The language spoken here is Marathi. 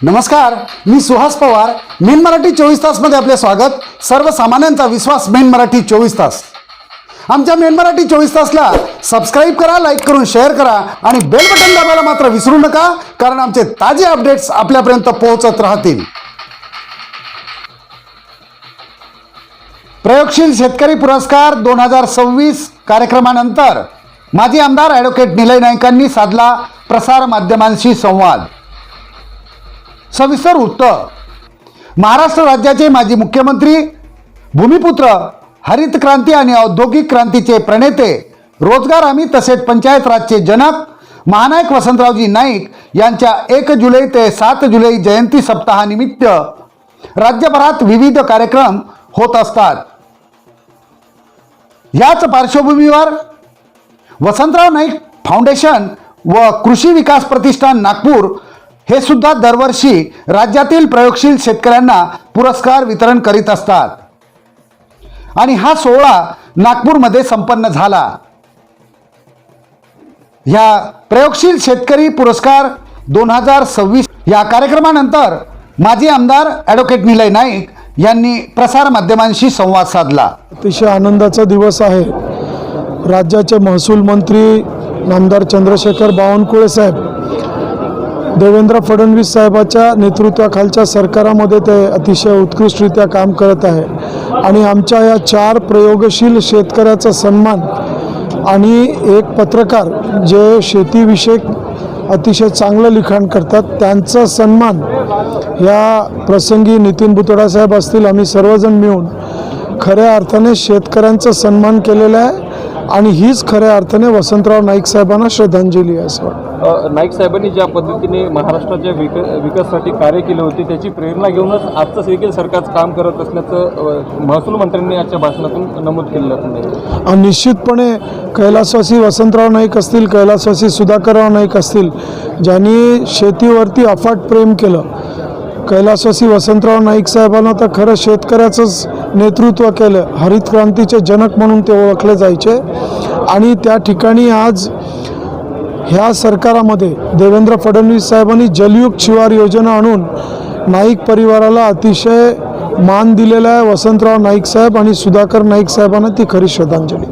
नमस्कार, मी सुहास पवार. मेन मराठी 24 तासमध्ये आपले स्वागत. सर्वसामान्यांचा विश्वास मेन मराठी 24 तास. आमच्या मेन मराठी 24 तासला सबस्क्राईब करा, लाईक करून शेअर करा आणि बेल बटन दाबायला मात्र विसरू नका, कारण आमचे ताजे अपडेट्स आपल्यापर्यंत पोहोचत राहतील. प्रयोगशील शेतकरी पुरस्कार 2026 कार्यक्रमानंतर माजी आमदार ॲडव्होकेट निलय नाईकांनी साधला प्रसार माध्यमांशी संवाद. सविस्तर वृत्त. महाराष्ट्र राज्याचे माजी मुख्यमंत्री, भूमिपुत्र, हरित क्रांती आणि औद्योगिक क्रांतीचे प्रणेते, रोजगार हमी तसेच पंचायत राजचे जनक महानायक वसंतरावजी नाईक यांच्या 1 जुलै ते 7 जुलै जयंती सप्ताहानिमित्त राज्यभरात विविध कार्यक्रम होत असतात. याच पार्श्वभूमीवर वसंतराव नाईक फाउंडेशन व कृषी विकास प्रतिष्ठान नागपूर हे सुद्धा दरवर्षी राज्यातील प्रयोगशील शेतकऱ्यांना पुरस्कार वितरण करीत असतात आणि हा सोहळा नागपूरमध्ये संपन्न झाला. या प्रयोगशील शेतकरी पुरस्कार 2026 या कार्यक्रमानंतर माजी आमदार ॲडव्होकेट निलय नाईक यांनी प्रसार माध्यमांशी संवाद साधला. अतिशय आनंदाचा दिवस आहे. राज्याचे महसूल मंत्री नामदार चंद्रशेखर बावनकुळे साहेब, देवेंद्र फडणवीस साहेबाच्या नेतृत्वाखालच्या सरकारामध्ये ते अतिशय उत्कृष्टरित्या काम करत आहे आणि आमच्या या 4 प्रयोगशील शेतकऱ्याचा सन्मान आणि एक पत्रकार जे शेतीविषयक अतिशय चांगलं लिखाण करतात त्यांचा सन्मान या प्रसंगी नितीन बुतडा साहेब असतील, आम्ही सर्वजण मिळून खऱ्या अर्थाने शेतकऱ्यांचा सन्मान केलेला आहे आणि हीच खऱ्या अर्थाने वसंतराव नाईक साहेबांना श्रद्धांजली आहे असं वाटतं. नाईक साहेबांनी ज्या पद्धतीने महाराष्ट्राच्या विकासासाठी कार्य केले होते त्याची प्रेरणा घेऊनच आजचं देखील सरकार काम करत असल्याचं महसूल मंत्र्यांनी आजच्या भाषणातून नमूद केलं. निश्चितपणे कैलासवासी वसंतराव नाईक असतील, कैलासवासी सुधाकरराव नाईक असतील, ज्यांनी शेतीवरती अफाट प्रेम केलं. कैलासवासी वसंतराव नाईक साहेबांना तर खरं शेतकऱ्याचंच नेतृत्व केलं. हरित क्रांतीचे जनक म्हणून ते ओळखले जायचे आणि त्या ठिकाणी आज ह्या सरकारामध्ये देवेंद्र फडणवीस साहेबांनी जलयुक्त शिवार योजना आणून नाईक परिवाराला अतिशय मान दिलेला आहे. वसंतराव नाईक साहेब आणि सुधाकर नाईक साहेबांना ती खरी श्रद्धांजली.